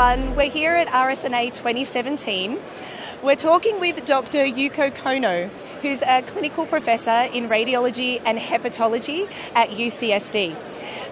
everyone. We're here at RSNA 2017. We're talking with Dr. Yuko Kono, who's a clinical professor in radiology and hepatology at UCSD.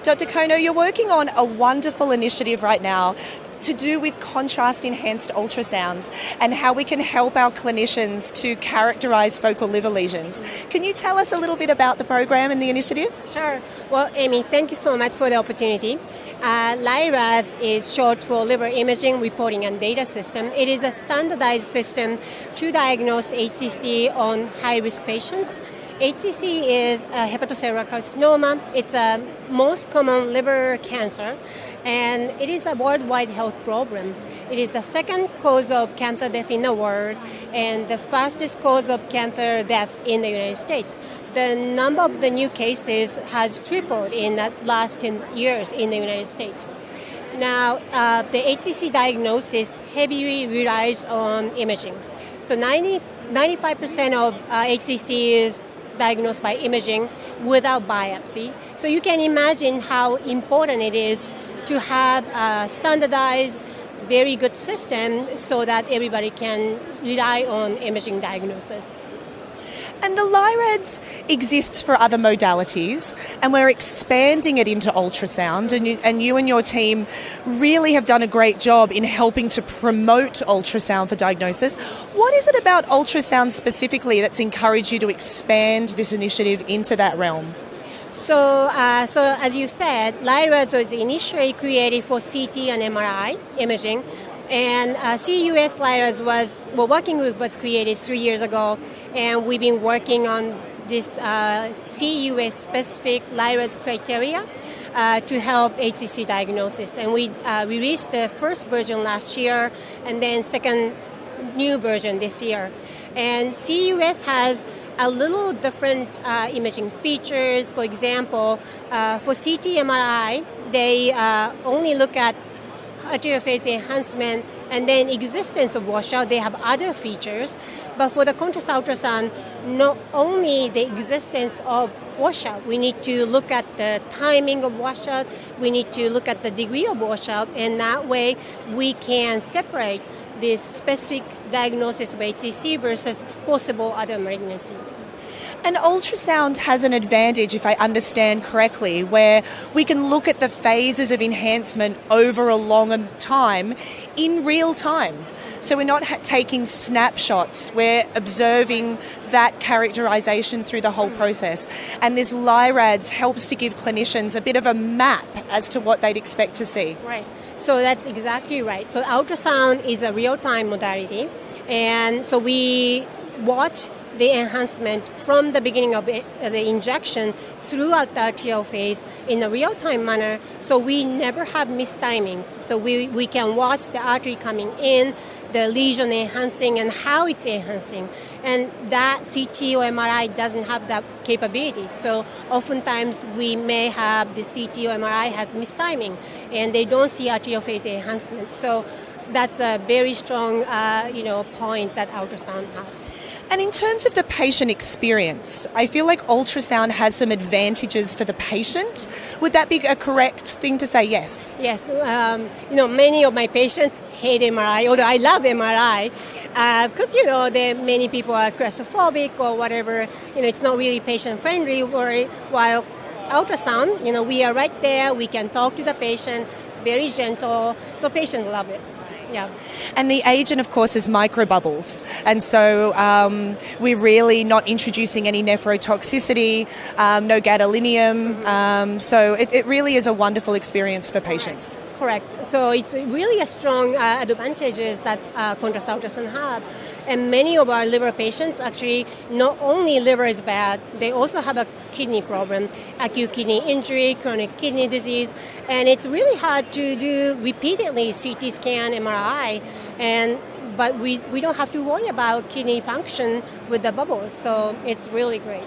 Dr. Kono, you're working on a wonderful initiative right now to do with contrast-enhanced ultrasound and how we can help our clinicians to characterise focal liver lesions. Can you tell us a little bit about the program and the initiative? Sure. Well, Amy, thank you so much for the opportunity. LI-Rads is short for Liver Imaging Reporting and Data System. It is a standardized system to diagnose HCC on high-risk patients. HCC is hepatocellular carcinoma. It's a most common liver cancer, and it is a worldwide health problem. It is the second cause of cancer death in the world and the fastest cause of cancer death in the United States. The number of the new cases has tripled in the last 10 years in the United States. Now, the HCC diagnosis heavily relies on imaging. So 95% of HCC is diagnosed by imaging without biopsy. So you can imagine how important it is to have a standardized, very good system so that everybody can rely on imaging diagnosis. And the LI-Rads exists for other modalities, and we're expanding it into ultrasound, and you and your team really have done a great job in helping to promote ultrasound for diagnosis. What is it about ultrasound specifically that's encouraged you to expand this initiative into that realm? So as you said, LI-Rads was initially created for CT and MRI imaging. And CUS LI-Rads working group was created 3 years ago, and we've been working on this CUS specific LI-Rads criteria to help HCC diagnosis. And we released the first version last year, and then second new version this year. And CUS has a little different imaging features. For example, for CT MRI, they only look at arterial phase enhancement and then existence of washout. They have other features, but for the contrast ultrasound, not only the existence of washout, we need to look at the timing of washout, we need to look at the degree of washout, and that way we can separate this specific diagnosis of HCC versus possible other malignancy. And ultrasound has an advantage, if I understand correctly, where we can look at the phases of enhancement over a longer time in real time. So we're not taking snapshots, we're observing that characterization through the whole process. And this LI-Rads helps to give clinicians a bit of a map as to what they'd expect to see. Right. So that's exactly right. So ultrasound is a real-time modality, and so we watch the enhancement from the beginning of the injection throughout the arterial phase in a real-time manner, so we never have mistimings. So we can watch the artery coming in, the lesion enhancing, and how it's enhancing. And that CT or MRI doesn't have that capability. So oftentimes we may have the CT or MRI has mistiming, and they don't see arterial phase enhancement. So that's a very strong point that ultrasound has. And in terms of the patient experience, I feel like ultrasound has some advantages for the patient. Would that be a correct thing to say? Yes. Yes. Many of my patients hate MRI, although I love MRI, because, many people are claustrophobic or whatever. It's not really patient-friendly, while ultrasound, we are right there. We can talk to the patient. It's very gentle, so patients love it. Yeah. And the agent, of course, is microbubbles. And so we're really not introducing any nephrotoxicity, no gadolinium. So it really is a wonderful experience for patients. Correct. So it's really a strong advantages that contrast ultrasound have. And many of our liver patients, actually, not only liver is bad, they also have a kidney problem, acute kidney injury, chronic kidney disease, and it's really hard to do repeatedly CT scan, MRI, but we don't have to worry about kidney function with the bubbles, so it's really great.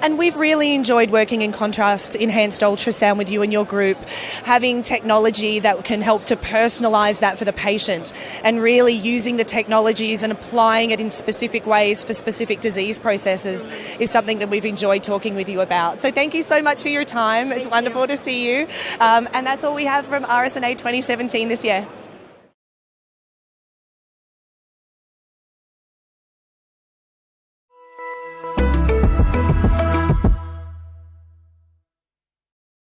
And we've really enjoyed working in contrast-enhanced ultrasound with you and your group, having technology that can help to personalise that for the patient and really using the technologies and applying it in specific ways for specific disease processes is something that we've enjoyed talking with you about. So thank you so much for your time. It's wonderful to see you. And that's all we have from RSNA 2017 this year.